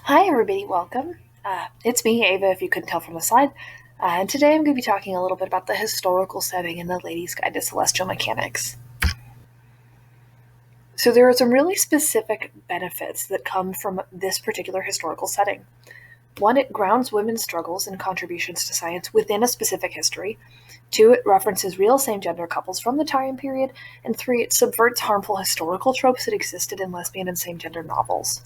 Hi, everybody. Welcome. It's me, Ava, if you couldn't tell from the slide. And today I'm going to be talking a little bit about the historical setting in the Ladies' Guide to Celestial Mechanics. So, there are some really specific benefits that come from this particular historical setting. One, it grounds women's struggles and contributions to science within a specific history. Two, it references real same gender couples from the time period. And three, it subverts harmful historical tropes that existed in lesbian and same gender novels.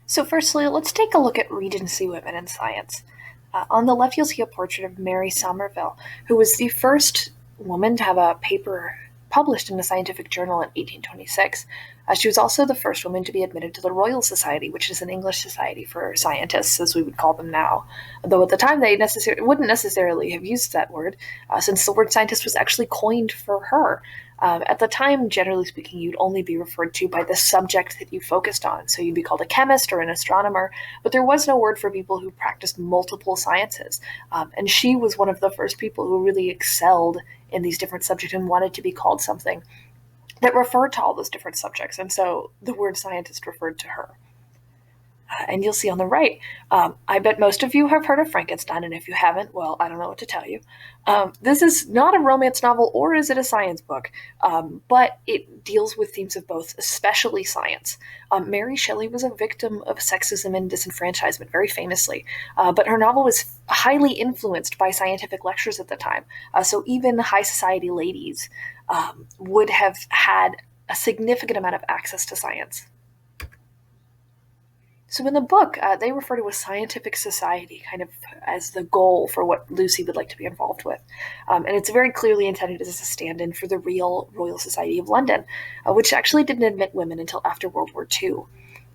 So, firstly, let's take a look at Regency women in science. On the left, you'll see a portrait of Mary Somerville, who was the first woman to have a paper published in a scientific journal in 1826. She was also the first woman to be admitted to the Royal Society, which is an English society for scientists, as we would call them now. Though at the time they wouldn't necessarily have used that word, since the word scientist was actually coined for her. At the time, generally speaking, you'd only be referred to by the subject that you focused on. So you'd be called a chemist or an astronomer, but there was no word for people who practiced multiple sciences. And she was one of the first people who really excelled in these different subjects and wanted to be called something that referred to all those different subjects. And so the word scientist referred to her. And you'll see on the right, I bet most of you have heard of Frankenstein, and if you haven't, well, I don't know what to tell you. This is not a romance novel, or is it a science book? But it deals with themes of both, especially science. Mary Shelley was a victim of sexism and disenfranchisement, very famously, but her novel was highly influenced by scientific lectures at the time. So even high society ladies would have had a significant amount of access to science. So in the book, they refer to a scientific society kind of as the goal for what Lucy would like to be involved with. And it's very clearly intended as a stand-in for the real Royal Society of London, which actually didn't admit women until after World War II.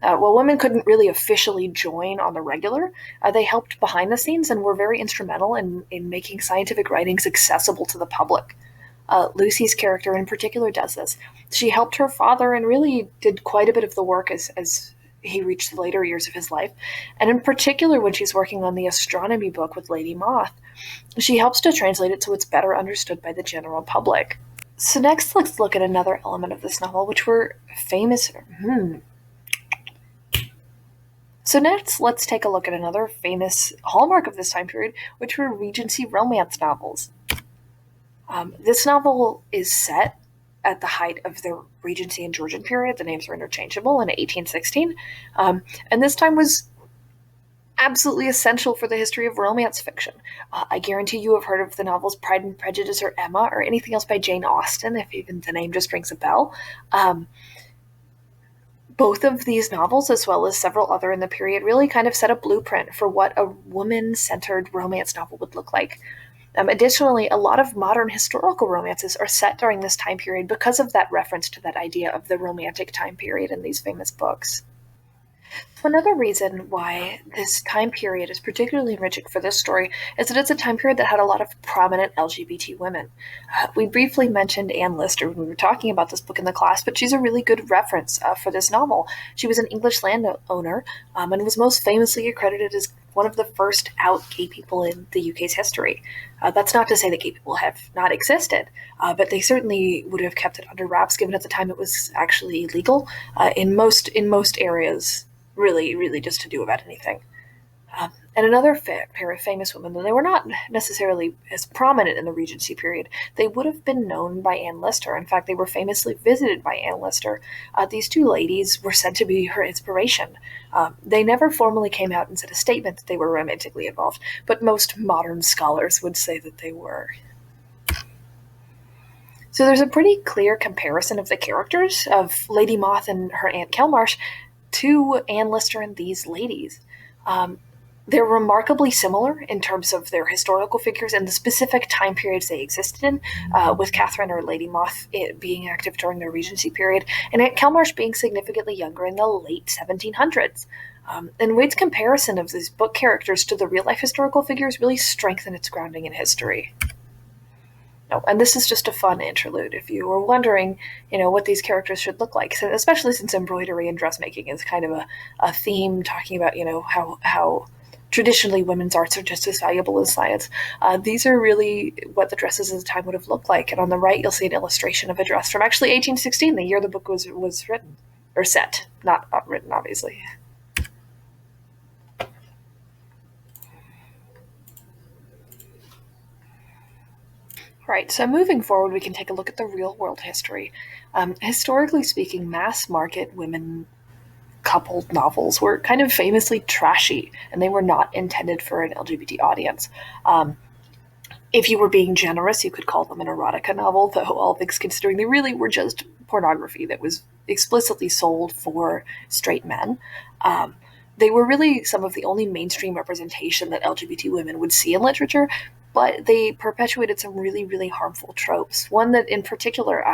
While women couldn't really officially join on the regular, they helped behind the scenes and were very instrumental in making scientific writings accessible to the public. Lucy's character in particular does this. She helped her father and really did quite a bit of the work as he reached the later years of his life. And in particular, when she's working on the astronomy book with Lady Moth, she helps to translate it so it's better understood by the general public. So next, let's look at another element of this novel, which were famous. So next, let's take a look at another famous hallmark of this time period, which were Regency romance novels. This novel is set at the height of the Regency and Georgian period. The names are interchangeable in 1816. And this time was absolutely essential for the history of romance fiction. I guarantee you have heard of the novels Pride and Prejudice or Emma or anything else by Jane Austen, if even the name just rings a bell. Both of these novels, as well as several other in the period, really kind of set a blueprint for what a woman-centered romance novel would look like. Additionally, a lot of modern historical romances are set during this time period because of that reference to that idea of the romantic time period in these famous books. Another reason why this time period is particularly enriching for this story is that it's a time period that had a lot of prominent LGBT women. We briefly mentioned Anne Lister when we were talking about this book in the class, but she's a really good reference for this novel. She was an English landowner and was most famously accredited as one of the first out gay people in the UK's history. That's not to say that gay people have not existed, but they certainly would have kept it under wraps, given at the time it was actually illegal in most areas. Really just to do about anything. And another pair of famous women, though they were not necessarily as prominent in the Regency period, they would have been known by Anne Lister. In fact, they were famously visited by Anne Lister. These two ladies were said to be her inspiration. They never formally came out and said a statement that they were romantically involved, but most modern scholars would say that they were. So there's a pretty clear comparison of the characters of Lady Moth and her Aunt Kelmarsh to Anne Lister and these ladies. They're remarkably similar in terms of their historical figures and the specific time periods they existed in, with Catherine or Lady Moth being active during the Regency period, and Aunt Kelmarsh being significantly younger in the late 1700s. And Wade's comparison of these book characters to the real-life historical figures really strengthened its grounding in history. No, and this is just a fun interlude if you were wondering, what these characters should look like, so especially since embroidery and dressmaking is kind of a theme talking about, how traditionally women's arts are just as valuable as science. These are really what the dresses of the time would have looked like. And on the right, you'll see an illustration of a dress from actually 1816, the year the book was written, or set, not written, obviously. right, so moving forward, we can take a look at the real world history. Historically speaking, mass market women coupled novels were kind of famously trashy, and they were not intended for an LGBT audience. If you were being generous, you could call them an erotica novel, though all things considering, they really were just pornography that was explicitly sold for straight men. Um, they were really some of the only mainstream representation that LGBT women would see in literature, but they perpetuated some really, really harmful tropes. One that, in particular,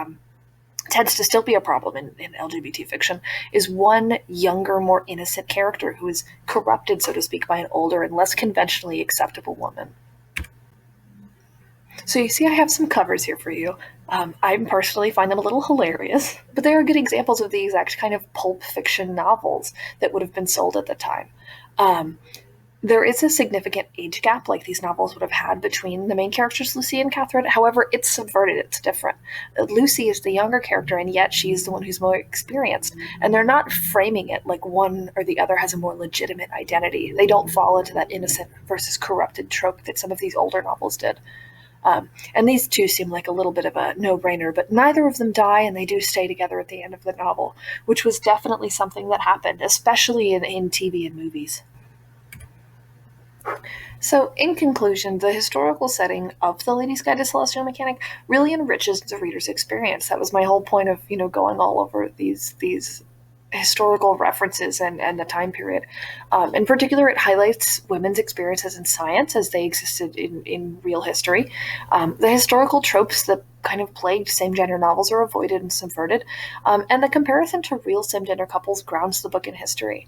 tends to still be a problem in LGBT fiction is one younger, more innocent character who is corrupted, so to speak, by an older and less conventionally acceptable woman. So you see, I have some covers here for you. I personally find them a little hilarious, but they are good examples of the exact kind of pulp fiction novels that would have been sold at the time. Um, there is a significant age gap, like these novels would have had, between the main characters, Lucy and Catherine. However, it's subverted, it's different. Lucy is the younger character, and yet she's the one who's more experienced. And they're not framing it like one or the other has a more legitimate identity. They don't fall into that innocent versus corrupted trope that some of these older novels did. And these two seem like a little bit of a no-brainer, but neither of them die, and they do stay together at the end of the novel, which was definitely something that happened, especially in TV and movies. So, in conclusion, the historical setting of The Lady's Guide to Celestial Mechanic really enriches the reader's experience. That was my whole point of, going all over these historical references and the time period. In particular, it highlights women's experiences in science as they existed in real history. The historical tropes that kind of plagued same-gender novels are avoided and subverted, and the comparison to real same-gender couples grounds the book in history.